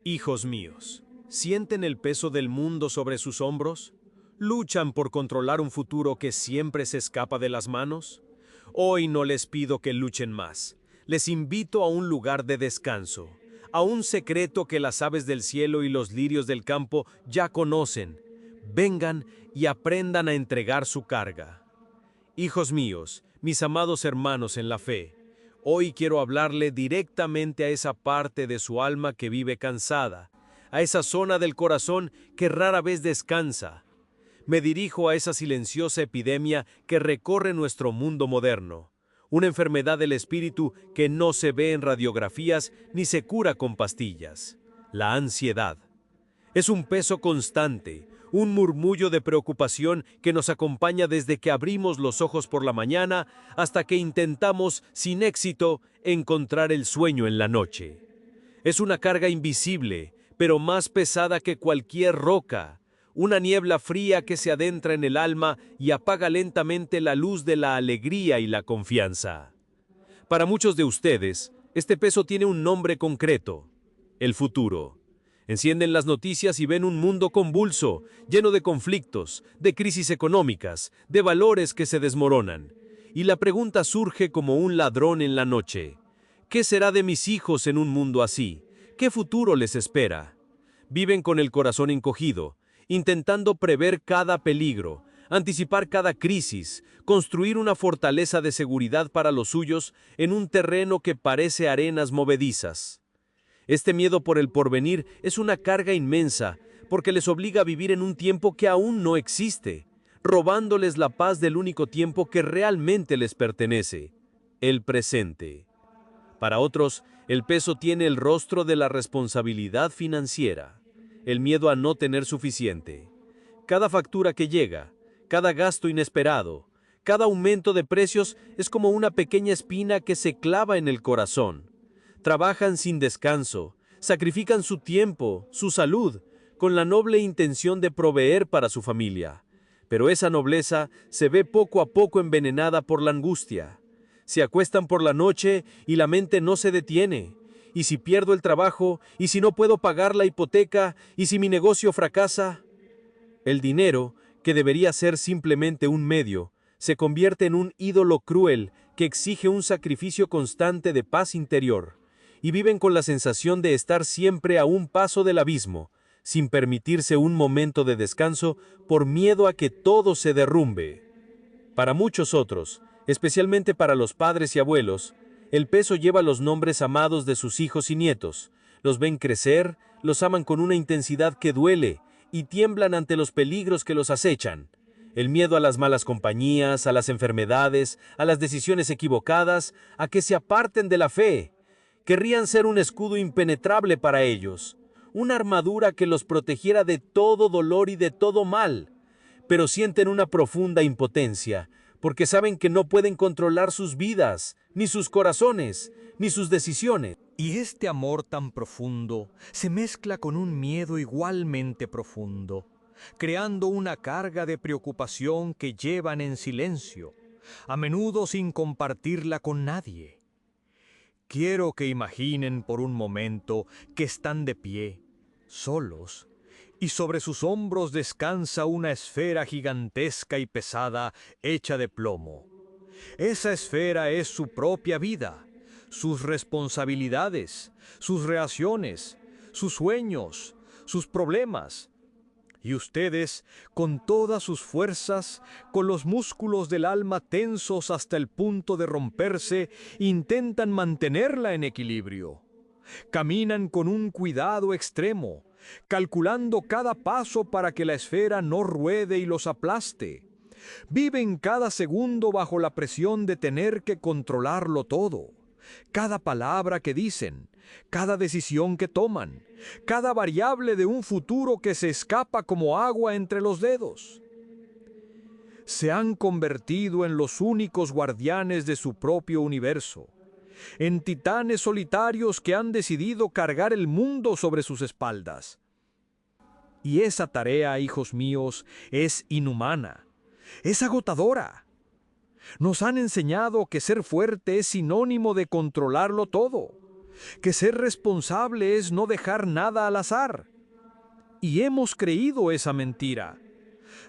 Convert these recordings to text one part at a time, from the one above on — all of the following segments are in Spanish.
Hijos míos, ¿sienten el peso del mundo sobre sus hombros? ¿Luchan por controlar un futuro que siempre se escapa de las manos? Hoy no les pido que luchen más. Les invito a un lugar de descanso, a un secreto que las aves del cielo y los lirios del campo ya conocen. Vengan y aprendan a entregar su carga. Hijos míos, mis amados hermanos en la fe, hoy quiero hablarle directamente a esa parte de su alma que vive cansada, a esa zona del corazón que rara vez descansa. Me dirijo a esa silenciosa epidemia que recorre nuestro mundo moderno, una enfermedad del espíritu que no se ve en radiografías ni se cura con pastillas: la ansiedad. Es un peso constante, un murmullo de preocupación que nos acompaña desde que abrimos los ojos por la mañana hasta que intentamos, sin éxito, encontrar el sueño en la noche. Es una carga invisible, pero más pesada que cualquier roca, una niebla fría que se adentra en el alma y apaga lentamente la luz de la alegría y la confianza. Para muchos de ustedes, este peso tiene un nombre concreto: el futuro. Encienden las noticias y ven un mundo convulso, lleno de conflictos, de crisis económicas, de valores que se desmoronan. Y la pregunta surge como un ladrón en la noche: ¿qué será de mis hijos en un mundo así? ¿Qué futuro les espera? Viven con el corazón encogido, intentando prever cada peligro, anticipar cada crisis, construir una fortaleza de seguridad para los suyos en un terreno que parece arenas movedizas. Este miedo por el porvenir es una carga inmensa, porque les obliga a vivir en un tiempo que aún no existe, robándoles la paz del único tiempo que realmente les pertenece: el presente. Para otros, el peso tiene el rostro de la responsabilidad financiera, el miedo a no tener suficiente. Cada factura que llega, cada gasto inesperado, cada aumento de precios es como una pequeña espina que se clava en el corazón. Trabajan sin descanso, sacrifican su tiempo, su salud, con la noble intención de proveer para su familia. Pero esa nobleza se ve poco a poco envenenada por la angustia. Se acuestan por la noche y la mente no se detiene. ¿Y si pierdo el trabajo? ¿Y si no puedo pagar la hipoteca? ¿Y si mi negocio fracasa? El dinero, que debería ser simplemente un medio, se convierte en un ídolo cruel que exige un sacrificio constante de paz interior. Y viven con la sensación de estar siempre a un paso del abismo, sin permitirse un momento de descanso por miedo a que todo se derrumbe. Para muchos otros, especialmente para los padres y abuelos, el peso lleva los nombres amados de sus hijos y nietos. Los ven crecer, los aman con una intensidad que duele y tiemblan ante los peligros que los acechan. El miedo a las malas compañías, a las enfermedades, a las decisiones equivocadas, a que se aparten de la fe. Querrían ser un escudo impenetrable para ellos, una armadura que los protegiera de todo dolor y de todo mal, pero sienten una profunda impotencia, porque saben que no pueden controlar sus vidas, ni sus corazones, ni sus decisiones. Y este amor tan profundo se mezcla con un miedo igualmente profundo, creando una carga de preocupación que llevan en silencio, a menudo sin compartirla con nadie. Quiero que imaginen por un momento que están de pie, solos, y sobre sus hombros descansa una esfera gigantesca y pesada hecha de plomo. Esa esfera es su propia vida, sus responsabilidades, sus reacciones, sus sueños, sus problemas. Y ustedes, con todas sus fuerzas, con los músculos del alma tensos hasta el punto de romperse, intentan mantenerla en equilibrio. Caminan con un cuidado extremo, calculando cada paso para que la esfera no ruede y los aplaste. Viven cada segundo bajo la presión de tener que controlarlo todo. Cada palabra que dicen, cada decisión que toman, cada variable de un futuro que se escapa como agua entre los dedos. Se han convertido en los únicos guardianes de su propio universo, en titanes solitarios que han decidido cargar el mundo sobre sus espaldas. Y esa tarea, hijos míos, es inhumana, es agotadora. Nos han enseñado que ser fuerte es sinónimo de controlarlo todo. que ser responsable es no dejar nada al azar. Y hemos creído esa mentira.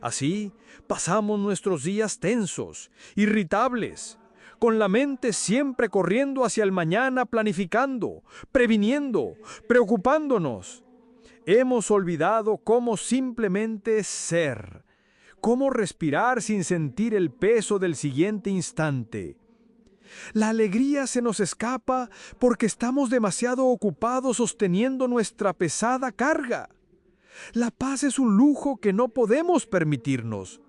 Así, pasamos nuestros días tensos, irritables, con la mente siempre corriendo hacia el mañana, planificando, previniendo, preocupándonos. Hemos olvidado cómo simplemente ser, cómo respirar sin sentir el peso del siguiente instante. La alegría se nos escapa porque estamos demasiado ocupados sosteniendo nuestra pesada carga. La paz es un lujo que no podemos permitirnos.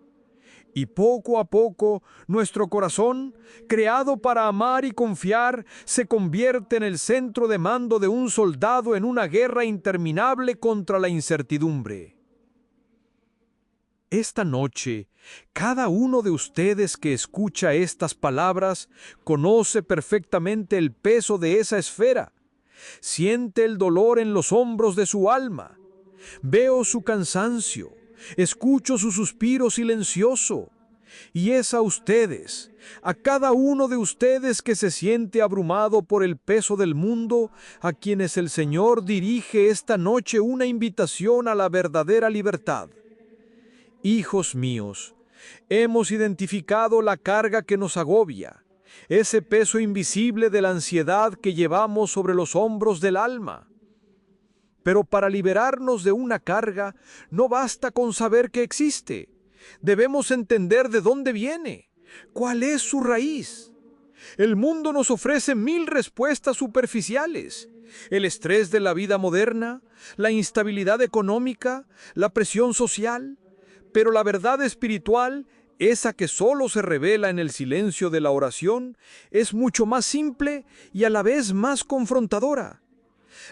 Y poco a poco, nuestro corazón, creado para amar y confiar, se convierte en el centro de mando de un soldado en una guerra interminable contra la incertidumbre. Esta noche, cada uno de ustedes que escucha estas palabras conoce perfectamente el peso de esa esfera. Siente el dolor en los hombros de su alma. Veo su cansancio, escucho su suspiro silencioso. Y es a ustedes, a cada uno de ustedes que se siente abrumado por el peso del mundo, a quienes el Señor dirige esta noche una invitación a la verdadera libertad. Hijos míos, hemos identificado la carga que nos agobia, ese peso invisible de la ansiedad que llevamos sobre los hombros del alma. Pero para liberarnos de una carga, no basta con saber que existe. Debemos entender de dónde viene, cuál es su raíz. El mundo nos ofrece 1000 respuestas superficiales. El estrés de la vida moderna, la instabilidad económica, la presión social. Pero la verdad espiritual, esa que solo se revela en el silencio de la oración, es mucho más simple y a la vez más confrontadora.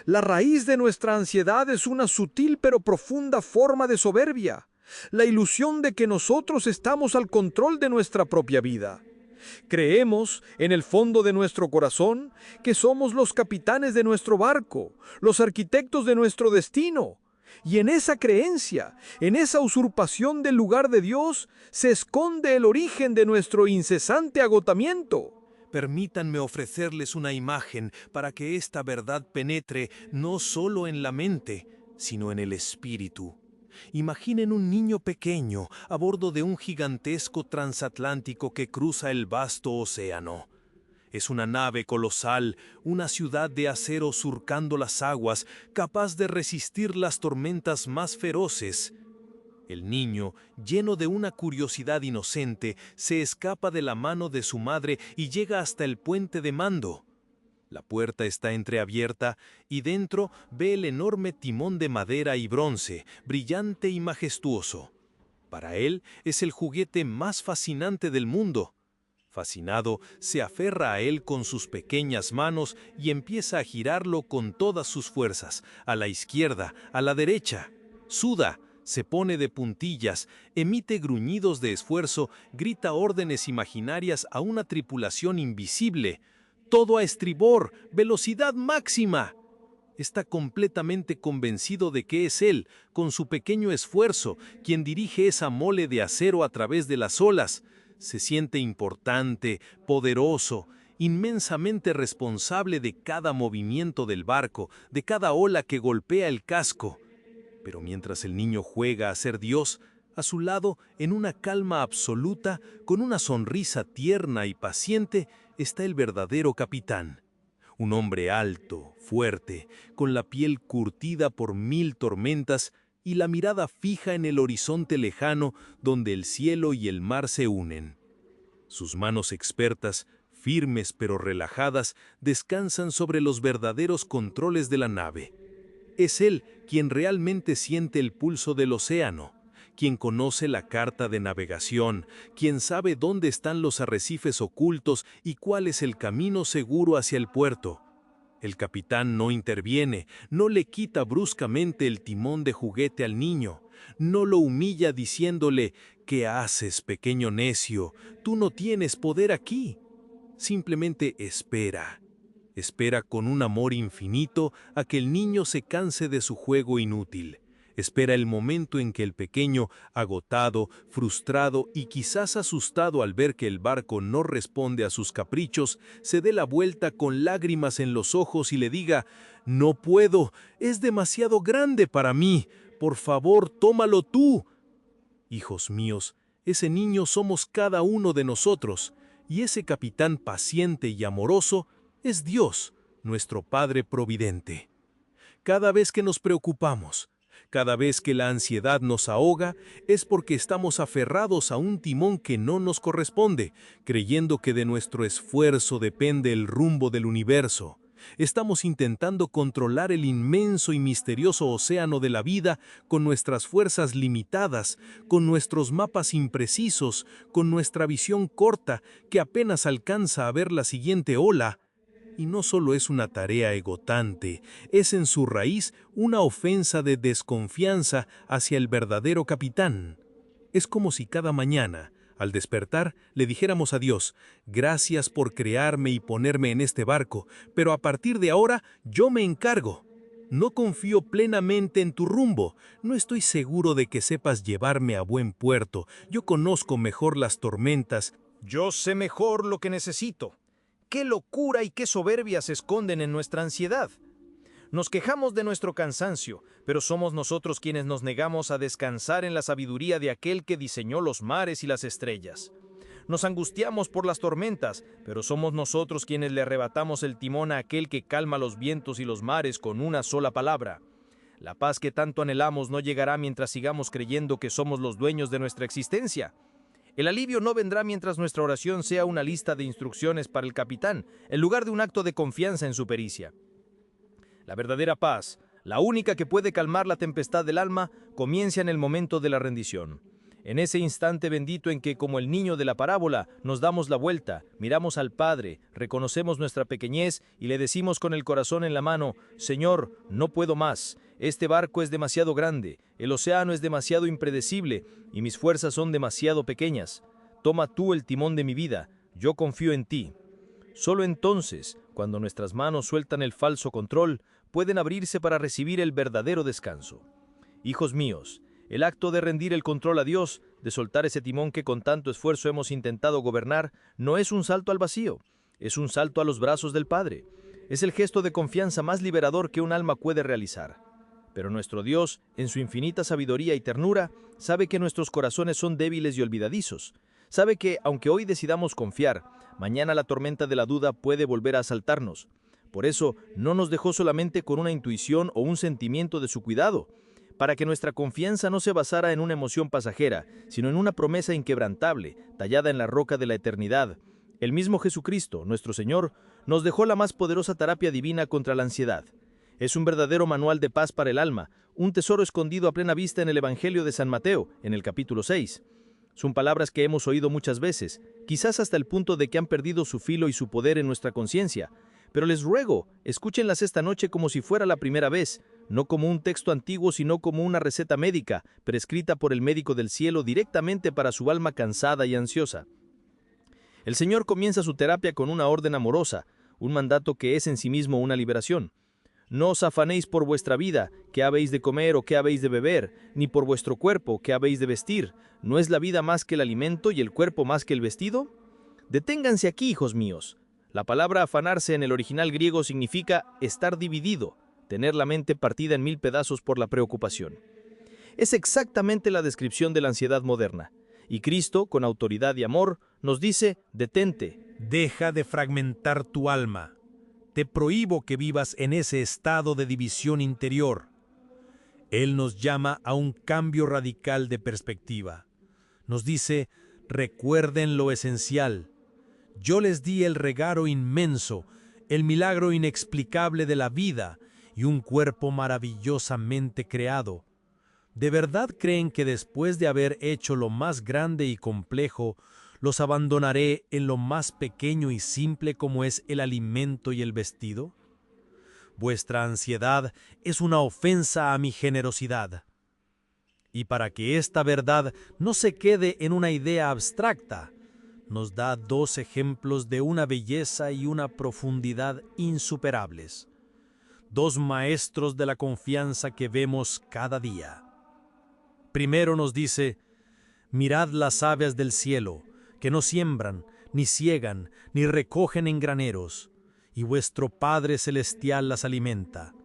La raíz de nuestra ansiedad es una sutil pero profunda forma de soberbia, la ilusión de que nosotros estamos al control de nuestra propia vida. Creemos, en el fondo de nuestro corazón, que somos los capitanes de nuestro barco, los arquitectos de nuestro destino. Y en esa creencia, en esa usurpación del lugar de Dios, se esconde el origen de nuestro incesante agotamiento. Permítanme ofrecerles una imagen para que esta verdad penetre no solo en la mente, sino en el espíritu. Imaginen un niño pequeño a bordo de un gigantesco transatlántico que cruza el vasto océano. Es una nave colosal, una ciudad de acero surcando las aguas, capaz de resistir las tormentas más feroces. El niño, lleno de una curiosidad inocente, se escapa de la mano de su madre y llega hasta el puente de mando. La puerta está entreabierta y dentro ve el enorme timón de madera y bronce, brillante y majestuoso. Para él es el juguete más fascinante del mundo. Fascinado, se aferra a él con sus pequeñas manos y empieza a girarlo con todas sus fuerzas, a la izquierda, a la derecha. Suda, se pone de puntillas, emite gruñidos de esfuerzo, grita órdenes imaginarias a una tripulación invisible. Todo a estribor, velocidad máxima. Está completamente convencido de que es él, con su pequeño esfuerzo, quien dirige esa mole de acero a través de las olas. Se siente importante, poderoso, inmensamente responsable de cada movimiento del barco, de cada ola que golpea el casco. Pero mientras el niño juega a ser Dios, a su lado, en una calma absoluta, con una sonrisa tierna y paciente, está el verdadero capitán. Un hombre alto, fuerte, con la piel curtida por 1000 tormentas y la mirada fija en el horizonte lejano donde el cielo y el mar se unen. Sus manos expertas, firmes pero relajadas, descansan sobre los verdaderos controles de la nave. Es él quien realmente siente el pulso del océano, quien conoce la carta de navegación, quien sabe dónde están los arrecifes ocultos y cuál es el camino seguro hacia el puerto. El capitán no interviene, no le quita bruscamente el timón de juguete al niño, no lo humilla diciéndole: «¿Qué haces, pequeño necio? Tú no tienes poder aquí». Simplemente espera. Espera con un amor infinito a que el niño se canse de su juego inútil. Espera el momento en que el pequeño, agotado, frustrado y quizás asustado al ver que el barco no responde a sus caprichos, se dé la vuelta con lágrimas en los ojos y le diga: «No puedo, es demasiado grande para mí, por favor, tómalo tú». Hijos míos, ese niño somos cada uno de nosotros, y ese capitán paciente y amoroso es Dios, nuestro Padre Providente. Cada vez que nos preocupamos, cada vez que la ansiedad nos ahoga, es porque estamos aferrados a un timón que no nos corresponde, creyendo que de nuestro esfuerzo depende el rumbo del universo. Estamos intentando controlar el inmenso y misterioso océano de la vida con nuestras fuerzas limitadas, con nuestros mapas imprecisos, con nuestra visión corta que apenas alcanza a ver la siguiente ola. Y no solo es una tarea agotante, es en su raíz una ofensa de desconfianza hacia el verdadero capitán. Es como si cada mañana, al despertar, le dijéramos a Dios: «Gracias por crearme y ponerme en este barco, pero a partir de ahora yo me encargo. No confío plenamente en tu rumbo, no estoy seguro de que sepas llevarme a buen puerto, yo conozco mejor las tormentas». Yo sé mejor lo que necesito. ¡Qué locura y qué soberbia se esconden en nuestra ansiedad! Nos quejamos de nuestro cansancio, pero somos nosotros quienes nos negamos a descansar en la sabiduría de aquel que diseñó los mares y las estrellas. Nos angustiamos por las tormentas, pero somos nosotros quienes le arrebatamos el timón a aquel que calma los vientos y los mares con una sola palabra. La paz que tanto anhelamos no llegará mientras sigamos creyendo que somos los dueños de nuestra existencia. El alivio no vendrá mientras nuestra oración sea una lista de instrucciones para el capitán, en lugar de un acto de confianza en su pericia. La verdadera paz, la única que puede calmar la tempestad del alma, comienza en el momento de la rendición. En ese instante bendito en que, como el niño de la parábola, nos damos la vuelta, miramos al Padre, reconocemos nuestra pequeñez y le decimos con el corazón en la mano: «Señor, no puedo más. Este barco es demasiado grande, el océano es demasiado impredecible y mis fuerzas son demasiado pequeñas. Toma tú el timón de mi vida, yo confío en ti». Solo entonces, cuando nuestras manos sueltan el falso control, pueden abrirse para recibir el verdadero descanso. Hijos míos, el acto de rendir el control a Dios, de soltar ese timón que con tanto esfuerzo hemos intentado gobernar, no es un salto al vacío, es un salto a los brazos del Padre. Es el gesto de confianza más liberador que un alma puede realizar. Pero nuestro Dios, en su infinita sabiduría y ternura, sabe que nuestros corazones son débiles y olvidadizos. Sabe que, aunque hoy decidamos confiar, mañana la tormenta de la duda puede volver a asaltarnos. Por eso, no nos dejó solamente con una intuición o un sentimiento de su cuidado, para que nuestra confianza no se basara en una emoción pasajera, sino en una promesa inquebrantable, tallada en la roca de la eternidad. El mismo Jesucristo, nuestro Señor, nos dejó la más poderosa terapia divina contra la ansiedad. Es un verdadero manual de paz para el alma, un tesoro escondido a plena vista en el Evangelio de San Mateo, en el capítulo 6. Son palabras que hemos oído muchas veces, quizás hasta el punto de que han perdido su filo y su poder en nuestra conciencia. Pero les ruego, escúchenlas esta noche como si fuera la primera vez, no como un texto antiguo, sino como una receta médica, prescrita por el médico del cielo directamente para su alma cansada y ansiosa. El Señor comienza su terapia con una orden amorosa, un mandato que es en sí mismo una liberación. No os afanéis por vuestra vida, qué habéis de comer o qué habéis de beber, ni por vuestro cuerpo, qué habéis de vestir. ¿No es la vida más que el alimento y el cuerpo más que el vestido? Deténganse aquí, hijos míos. La palabra afanarse en el original griego significa estar dividido, tener la mente partida en 1000 pedazos por la preocupación. Es exactamente la descripción de la ansiedad moderna. Y Cristo, con autoridad y amor, nos dice: detente. Deja de fragmentar tu alma. Te prohíbo que vivas en ese estado de división interior. Él nos llama a un cambio radical de perspectiva. Nos dice: recuerden lo esencial. Yo les di el regalo inmenso, el milagro inexplicable de la vida y un cuerpo maravillosamente creado. ¿De verdad creen que después de haber hecho lo más grande y complejo, los abandonaré en lo más pequeño y simple como es el alimento y el vestido? Vuestra ansiedad es una ofensa a mi generosidad. Y para que esta verdad no se quede en una idea abstracta, nos da 2 ejemplos de una belleza y una profundidad insuperables. 2 maestros de la confianza que vemos cada día. Primero nos dice, mirad las aves del cielo, que no siembran, ni siegan, ni recogen en graneros, y vuestro Padre Celestial las alimenta.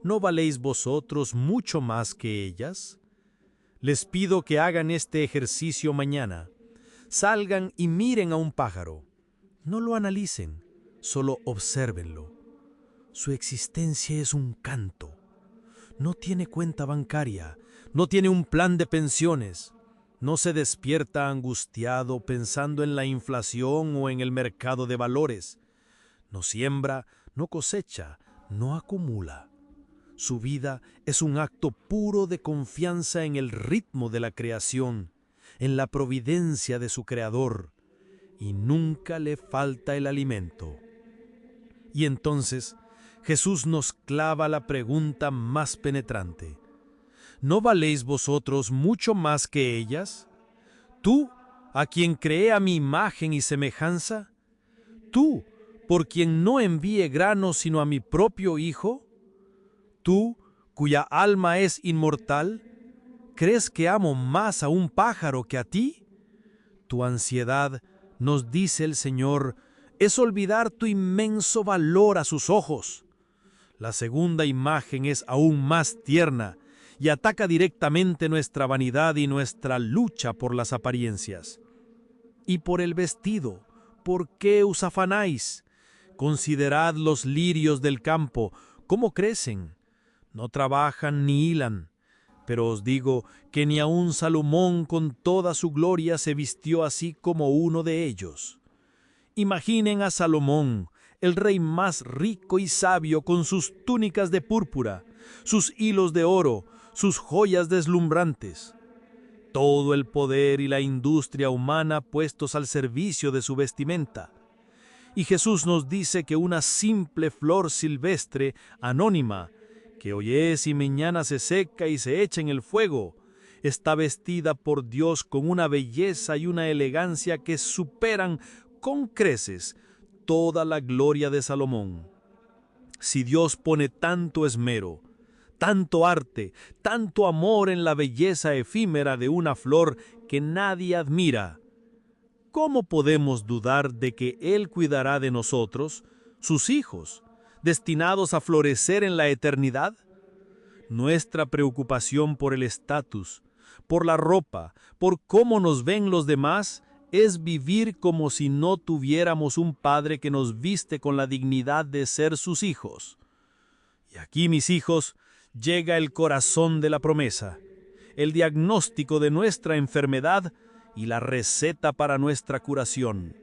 ¿No valéis vosotros mucho más que ellas? Les pido que hagan este ejercicio mañana. Salgan y miren a un pájaro. No lo analicen, solo obsérvenlo. Su existencia es un canto. No tiene cuenta bancaria, no tiene un plan de pensiones. No se despierta angustiado pensando en la inflación o en el mercado de valores. No siembra, no cosecha, no acumula. Su vida es un acto puro de confianza en el ritmo de la creación, en la providencia de su Creador, y nunca le falta el alimento. Y entonces Jesús nos clava la pregunta más penetrante. ¿No valéis vosotros mucho más que ellas? Tú, a quien creé a mi imagen y semejanza, tú, por quien no envié grano sino a mi propio Hijo, tú, cuya alma es inmortal, ¿crees que amo más a un pájaro que a ti? Tu ansiedad, nos dice el Señor, es olvidar tu inmenso valor a sus ojos. La segunda imagen es aún más tierna y ataca directamente nuestra vanidad y nuestra lucha por las apariencias. Y por el vestido, ¿por qué os afanáis? Considerad los lirios del campo, cómo crecen. No trabajan ni hilan, pero os digo que ni aun Salomón con toda su gloria se vistió así como uno de ellos. Imaginen a Salomón, el rey más rico y sabio, con sus túnicas de púrpura, sus hilos de oro, sus joyas deslumbrantes. Todo el poder y la industria humana puestos al servicio de su vestimenta. Y Jesús nos dice que una simple flor silvestre, anónima, que hoy es y mañana se seca y se echa en el fuego, está vestida por Dios con una belleza y una elegancia que superan con creces toda la gloria de Salomón. Si Dios pone tanto esmero, tanto arte, tanto amor en la belleza efímera de una flor que nadie admira, ¿cómo podemos dudar de que Él cuidará de nosotros, sus hijos, destinados a florecer en la eternidad? Nuestra preocupación por el estatus, por la ropa, por cómo nos ven los demás, es vivir como si no tuviéramos un Padre que nos viste con la dignidad de ser sus hijos. Y aquí, mis hijos, llega el corazón de la promesa, el diagnóstico de nuestra enfermedad y la receta para nuestra curación.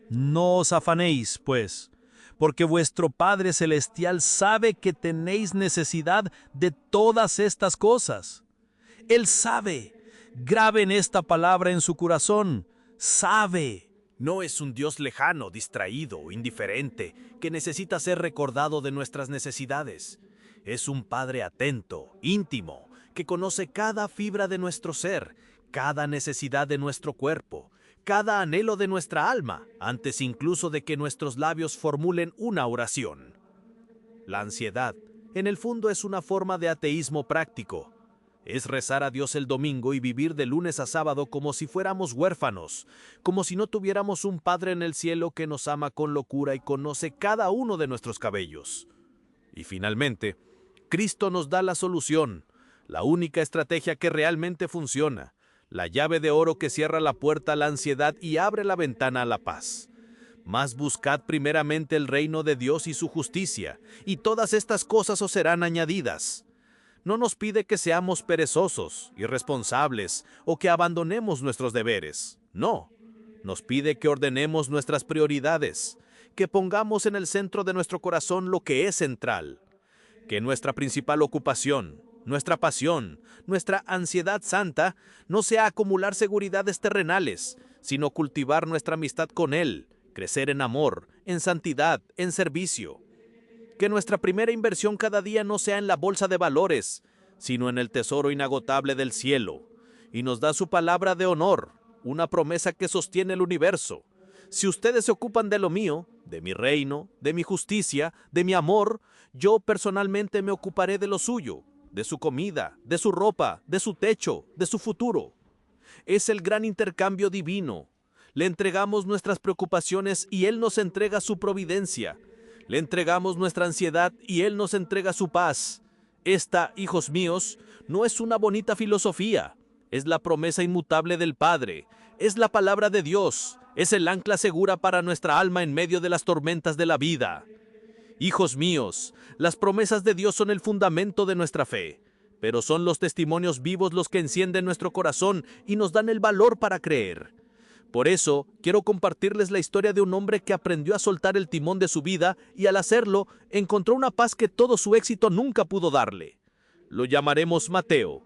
No os afanéis, pues, porque vuestro Padre Celestial sabe que tenéis necesidad de todas estas cosas. Él sabe. Graben esta palabra en su corazón. Sabe. No es un Dios lejano, distraído o indiferente, que necesita ser recordado de nuestras necesidades. Es un Padre atento, íntimo, que conoce cada fibra de nuestro ser, cada necesidad de nuestro cuerpo, cada anhelo de nuestra alma, antes incluso de que nuestros labios formulen una oración. La ansiedad, en el fondo, es una forma de ateísmo práctico. Es rezar a Dios el domingo y vivir de lunes a sábado como si fuéramos huérfanos, como si no tuviéramos un Padre en el cielo que nos ama con locura y conoce cada uno de nuestros cabellos. Y finalmente, Cristo nos da la solución, la única estrategia que realmente funciona, la llave de oro que cierra la puerta a la ansiedad y abre la ventana a la paz. Mas buscad primeramente el reino de Dios y su justicia, y todas estas cosas os serán añadidas. No nos pide que seamos perezosos, irresponsables o que abandonemos nuestros deberes. No, nos pide que ordenemos nuestras prioridades, que pongamos en el centro de nuestro corazón lo que es central, que nuestra principal ocupación, nuestra pasión, nuestra ansiedad santa no sea acumular seguridades terrenales, sino cultivar nuestra amistad con Él, crecer en amor, en santidad, en servicio. Que nuestra primera inversión cada día no sea en la bolsa de valores, sino en el tesoro inagotable del cielo. Y nos da su palabra de honor, una promesa que sostiene el universo. Si ustedes se ocupan de lo mío, de mi reino, de mi justicia, de mi amor, yo personalmente me ocuparé de lo suyo. de su comida, de su ropa, de su techo, de su futuro. Es el gran intercambio divino. Le entregamos nuestras preocupaciones y Él nos entrega su providencia. Le entregamos nuestra ansiedad y Él nos entrega su paz. Esta, hijos míos, no es una bonita filosofía. Es la promesa inmutable del Padre. Es la palabra de Dios. Es el ancla segura para nuestra alma en medio de las tormentas de la vida. Hijos míos, las promesas de Dios son el fundamento de nuestra fe, pero son los testimonios vivos los que encienden nuestro corazón y nos dan el valor para creer. Por eso, quiero compartirles la historia de un hombre que aprendió a soltar el timón de su vida y al hacerlo, encontró una paz que todo su éxito nunca pudo darle. Lo llamaremos Mateo.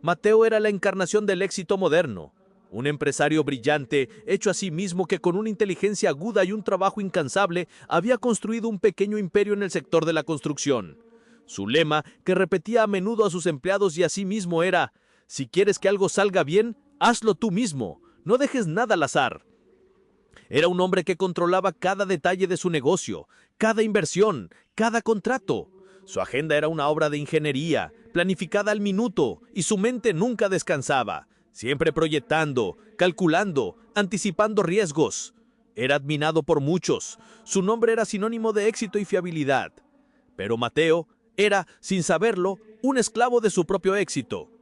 Mateo era la encarnación del éxito moderno. Un empresario brillante, hecho a sí mismo que con una inteligencia aguda y un trabajo incansable, había construido un pequeño imperio en el sector de la construcción. Su lema, que repetía a menudo a sus empleados y a sí mismo, era: si quieres que algo salga bien, hazlo tú mismo, no dejes nada al azar. Era un hombre que controlaba cada detalle de su negocio, cada inversión, cada contrato. Su agenda era una obra de ingeniería, planificada al minuto, y su mente nunca descansaba. Siempre proyectando, calculando, anticipando riesgos. Era admirado por muchos. Su nombre era sinónimo de éxito y fiabilidad. Pero Mateo era, sin saberlo, un esclavo de su propio éxito.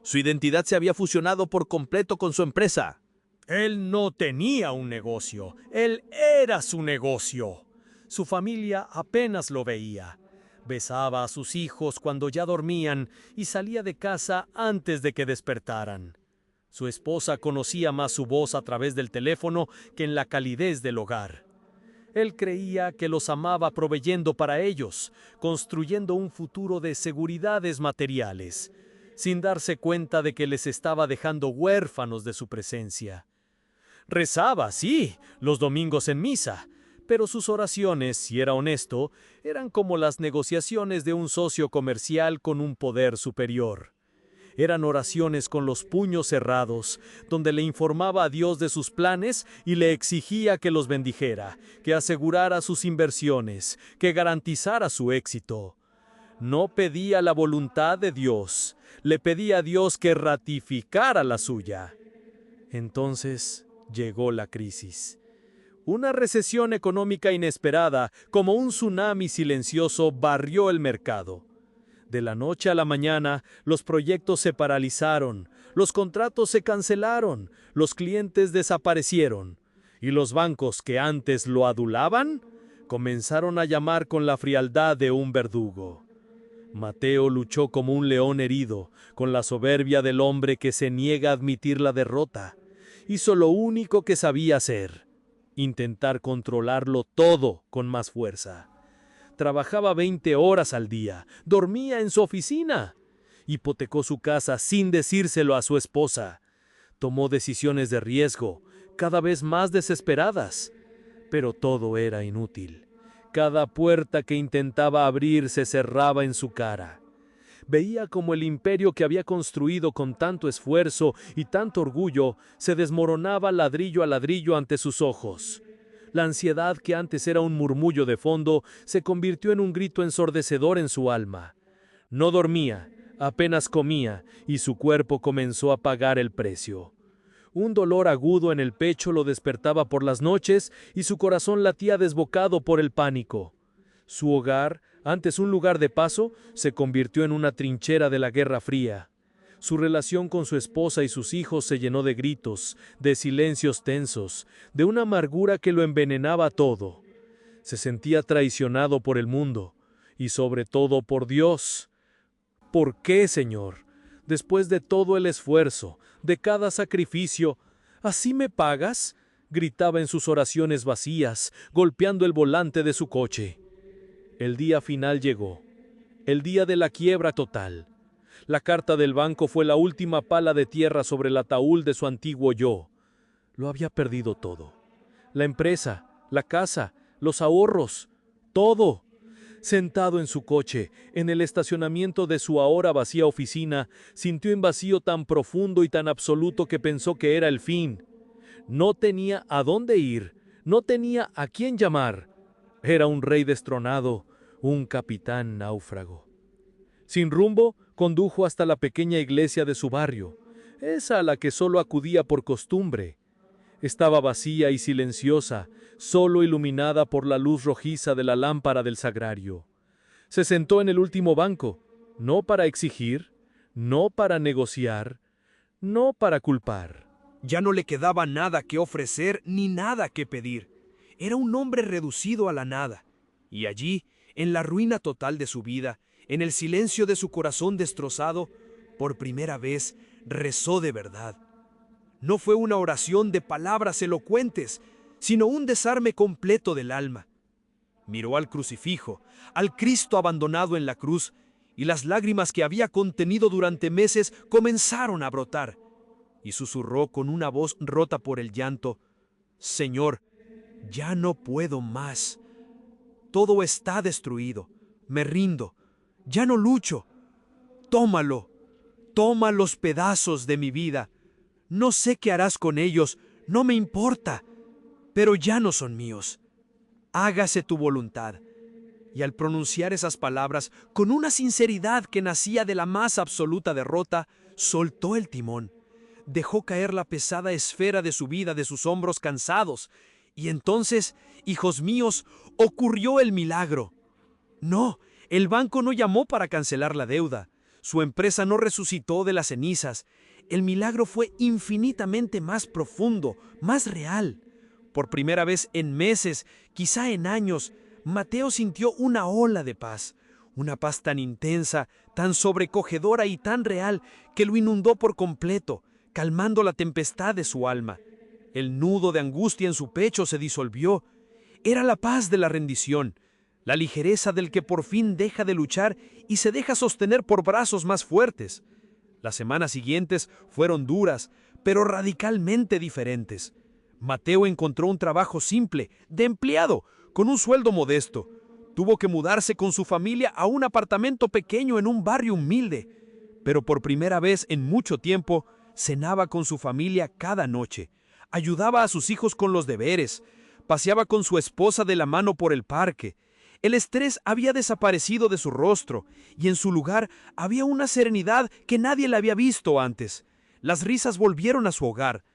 Su identidad se había fusionado por completo con su empresa. Él no tenía un negocio, él era su negocio. Su familia apenas lo veía. Besaba a sus hijos cuando ya dormían y salía de casa antes de que despertaran. Su esposa conocía más su voz a través del teléfono que en la calidez del hogar. Él creía que los amaba proveyendo para ellos, construyendo un futuro de seguridades materiales, sin darse cuenta de que les estaba dejando huérfanos de su presencia. Rezaba, sí, los domingos en misa, pero sus oraciones, si era honesto, eran como las negociaciones de un socio comercial con un poder superior. Eran oraciones con los puños cerrados, donde le informaba a Dios de sus planes y le exigía que los bendijera, que asegurara sus inversiones, que garantizara su éxito. No pedía la voluntad de Dios, le pedía a Dios que ratificara la suya. Entonces llegó la crisis. Una recesión económica inesperada, como un tsunami silencioso, barrió el mercado. De la noche a la mañana, los proyectos se paralizaron, los contratos se cancelaron, los clientes desaparecieron, y los bancos que antes lo adulaban, comenzaron a llamar con la frialdad de un verdugo. Mateo luchó como un león herido, con la soberbia del hombre que se niega a admitir la derrota. Hizo lo único que sabía hacer: intentar controlarlo todo con más fuerza. Trabajaba 20 horas al día, dormía en su oficina. Hipotecó su casa sin decírselo a su esposa. Tomó decisiones de riesgo, cada vez más desesperadas. Pero todo era inútil. Cada puerta que intentaba abrir se cerraba en su cara. Veía como el imperio que había construido con tanto esfuerzo y tanto orgullo se desmoronaba ladrillo a ladrillo ante sus ojos. La ansiedad que antes era un murmullo de fondo se convirtió en un grito ensordecedor en su alma. No dormía, apenas comía, y su cuerpo comenzó a pagar el precio. Un dolor agudo en el pecho lo despertaba por las noches y su corazón latía desbocado por el pánico. Su hogar, antes un lugar de paso, se convirtió en una trinchera de la Guerra Fría. Su relación con su esposa y sus hijos se llenó de gritos, de silencios tensos, de una amargura que lo envenenaba todo. Se sentía traicionado por el mundo y sobre todo por Dios. ¿Por qué, Señor? Después de todo el esfuerzo, de cada sacrificio, ¿así me pagas?, gritaba en sus oraciones vacías, golpeando el volante de su coche. El día final llegó, el día de la quiebra total. La carta del banco fue la última pala de tierra sobre el ataúd de su antiguo yo. Lo había perdido todo. La empresa, la casa, los ahorros, todo. Sentado en su coche, en el estacionamiento de su ahora vacía oficina, sintió un vacío tan profundo y tan absoluto que pensó que era el fin. No tenía a dónde ir, no tenía a quién llamar. Era un rey destronado, un capitán náufrago. Sin rumbo, Condujo hasta la pequeña iglesia de su barrio, esa a la que solo acudía por costumbre. Estaba vacía y silenciosa, solo iluminada por la luz rojiza de la lámpara del sagrario. Se sentó en el último banco, no para exigir, no para negociar, no para culpar. Ya no le quedaba nada que ofrecer ni nada que pedir. Era un hombre reducido a la nada. Y allí, en la ruina total de su vida, en el silencio de su corazón destrozado, por primera vez rezó de verdad. No fue una oración de palabras elocuentes, sino un desarme completo del alma. Miró al crucifijo, al Cristo abandonado en la cruz, y las lágrimas que había contenido durante meses comenzaron a brotar. Y susurró con una voz rota por el llanto: «Señor, ya no puedo más. Todo está destruido. Me rindo. Ya no lucho. Tómalo. Toma los pedazos de mi vida. No sé qué harás con ellos, no me importa, pero ya no son míos. Hágase tu voluntad». Y al pronunciar esas palabras, con una sinceridad que nacía de la más absoluta derrota, soltó el timón. Dejó caer la pesada esfera de su vida de sus hombros cansados. Y entonces, hijos míos, ocurrió el milagro. No, el banco no llamó para cancelar la deuda. Su empresa no resucitó de las cenizas. El milagro fue infinitamente más profundo, más real. Por primera vez en meses, quizá en años, Mateo sintió una ola de paz. Una paz tan intensa, tan sobrecogedora y tan real que lo inundó por completo, calmando la tempestad de su alma. El nudo de angustia en su pecho se disolvió. Era la paz de la rendición, la ligereza del que por fin deja de luchar y se deja sostener por brazos más fuertes. Las semanas siguientes fueron duras, pero radicalmente diferentes. Mateo encontró un trabajo simple, de empleado, con un sueldo modesto. Tuvo que mudarse con su familia a un apartamento pequeño en un barrio humilde, pero por primera vez en mucho tiempo cenaba con su familia cada noche, ayudaba a sus hijos con los deberes, paseaba con su esposa de la mano por el parque. El estrés había desaparecido de su rostro y en su lugar había una serenidad que nadie le había visto antes. Las risas volvieron a su hogar.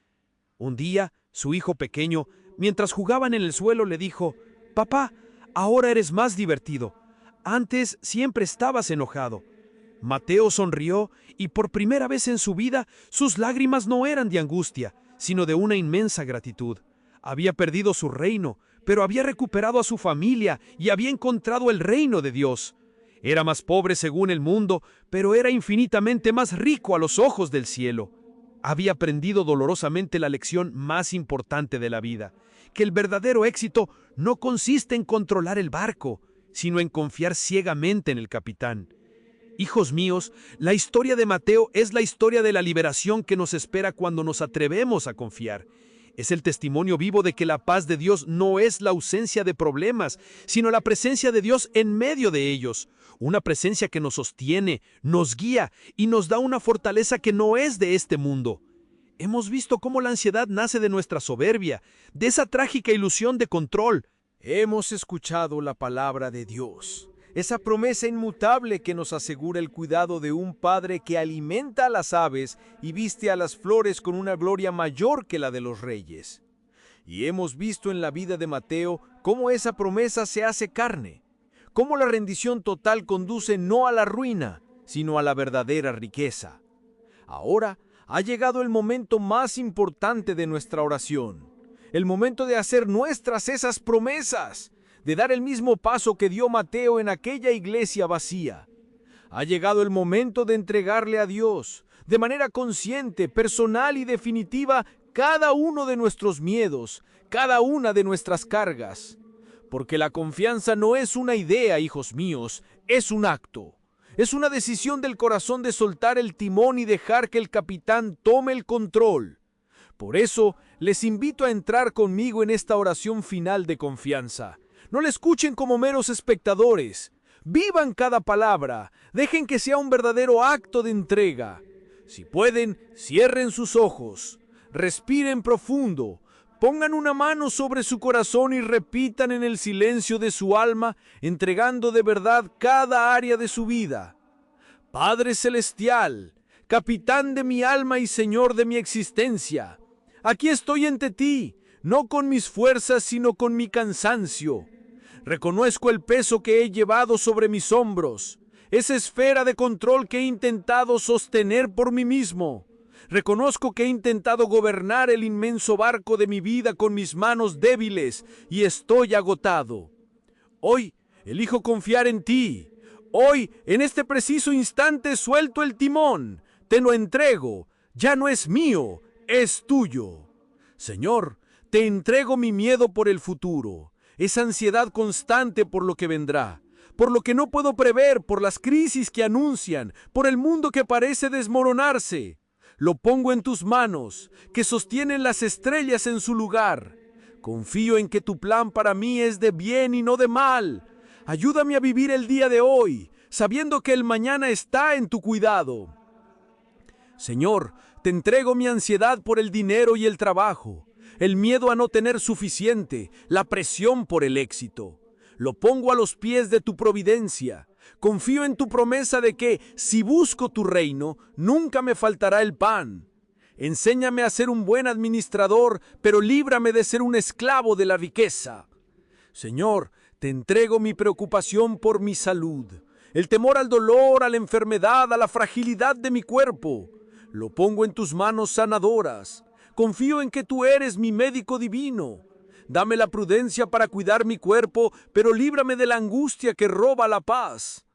Un día, su hijo pequeño, mientras jugaban en el suelo, le dijo: «Papá, ahora eres más divertido. Antes siempre estabas enojado». Mateo sonrió y por primera vez en su vida sus lágrimas no eran de angustia, sino de una inmensa gratitud. Había perdido su reino, pero había recuperado a su familia y había encontrado el reino de Dios. Era más pobre según el mundo, pero era infinitamente más rico a los ojos del cielo. Había aprendido dolorosamente la lección más importante de la vida, que el verdadero éxito no consiste en controlar el barco, sino en confiar ciegamente en el capitán. Hijos míos, la historia de Mateo es la historia de la liberación que nos espera cuando nos atrevemos a confiar. Es el testimonio vivo de que la paz de Dios no es la ausencia de problemas, sino la presencia de Dios en medio de ellos. Una presencia que nos sostiene, nos guía y nos da una fortaleza que no es de este mundo. Hemos visto cómo la ansiedad nace de nuestra soberbia, de esa trágica ilusión de control. Hemos escuchado la palabra de Dios, esa promesa inmutable que nos asegura el cuidado de un Padre que alimenta a las aves y viste a las flores con una gloria mayor que la de los reyes. Y hemos visto en la vida de Mateo cómo esa promesa se hace carne, cómo la rendición total conduce no a la ruina, sino a la verdadera riqueza. Ahora ha llegado el momento más importante de nuestra oración, el momento de hacer nuestras esas promesas, de dar el mismo paso que dio Mateo en aquella iglesia vacía. Ha llegado el momento de entregarle a Dios, de manera consciente, personal y definitiva, cada uno de nuestros miedos, cada una de nuestras cargas. Porque la confianza no es una idea, hijos míos, es un acto. Es una decisión del corazón de soltar el timón y dejar que el capitán tome el control. Por eso, les invito a entrar conmigo en esta oración final de confianza. No la escuchen como meros espectadores. Vivan cada palabra. Dejen que sea un verdadero acto de entrega. Si pueden, cierren sus ojos. Respiren profundo. Pongan una mano sobre su corazón y repitan en el silencio de su alma, entregando de verdad cada área de su vida. Padre Celestial, capitán de mi alma y Señor de mi existencia, aquí estoy ante ti, no con mis fuerzas, sino con mi cansancio. Reconozco el peso que he llevado sobre mis hombros, esa esfera de control que he intentado sostener por mí mismo. Reconozco que he intentado gobernar el inmenso barco de mi vida con mis manos débiles y estoy agotado. Hoy elijo confiar en ti. Hoy, en este preciso instante, suelto el timón. Te lo entrego. Ya no es mío, es tuyo. Señor, te entrego mi miedo por el futuro, esa ansiedad constante por lo que vendrá, por lo que no puedo prever, por las crisis que anuncian, por el mundo que parece desmoronarse. Lo pongo en tus manos, que sostienen las estrellas en su lugar. Confío en que tu plan para mí es de bien y no de mal. Ayúdame a vivir el día de hoy, sabiendo que el mañana está en tu cuidado. Señor, te entrego mi ansiedad por el dinero y el trabajo, el miedo a no tener suficiente, la presión por el éxito. Lo pongo a los pies de tu providencia. Confío en tu promesa de que, si busco tu reino, nunca me faltará el pan. Enséñame a ser un buen administrador, pero líbrame de ser un esclavo de la riqueza. Señor, te entrego mi preocupación por mi salud, el temor al dolor, a la enfermedad, a la fragilidad de mi cuerpo. Lo pongo en tus manos sanadoras. Confío en que tú eres mi médico divino. Dame la prudencia para cuidar mi cuerpo, pero líbrame de la angustia que roba la paz.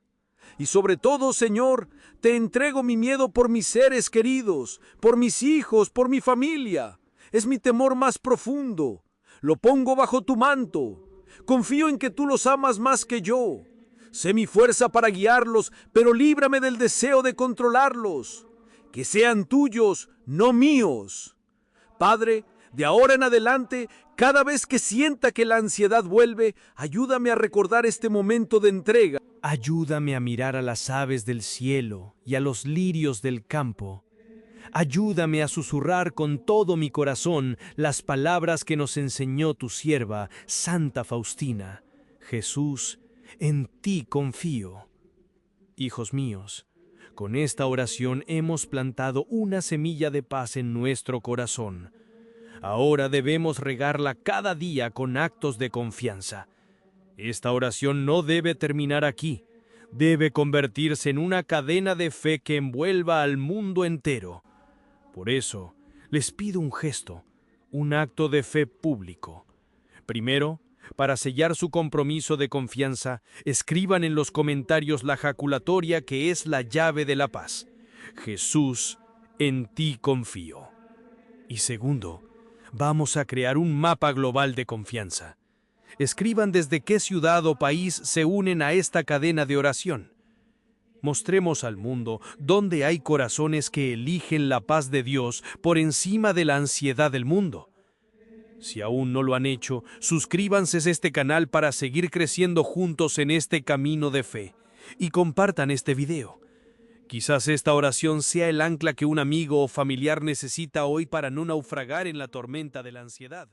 Y sobre todo, Señor, te entrego mi miedo por mis seres queridos, por mis hijos, por mi familia. Es mi temor más profundo. Lo pongo bajo tu manto. Confío en que tú los amas más que yo. Sé mi fuerza para guiarlos, pero líbrame del deseo de controlarlos. Que sean tuyos, no míos. Padre, de ahora en adelante, cada vez que sienta que la ansiedad vuelve, ayúdame a recordar este momento de entrega. Ayúdame a mirar a las aves del cielo y a los lirios del campo. Ayúdame a susurrar con todo mi corazón las palabras que nos enseñó tu sierva, Santa Faustina. Jesús, en ti confío. Hijos míos, con esta oración hemos plantado una semilla de paz en nuestro corazón. Ahora debemos regarla cada día con actos de confianza. Esta oración no debe terminar aquí. Debe convertirse en una cadena de fe que envuelva al mundo entero. Por eso, les pido un gesto, un acto de fe público. Primero, para sellar su compromiso de confianza, escriban en los comentarios la jaculatoria que es la llave de la paz. Jesús, en ti confío. Y segundo, vamos a crear un mapa global de confianza. Escriban desde qué ciudad o país se unen a esta cadena de oración. Mostremos al mundo dónde hay corazones que eligen la paz de Dios por encima de la ansiedad del mundo. Si aún no lo han hecho, suscríbanse a este canal para seguir creciendo juntos en este camino de fe y compartan este video. Quizás esta oración sea el ancla que un amigo o familiar necesita hoy para no naufragar en la tormenta de la ansiedad.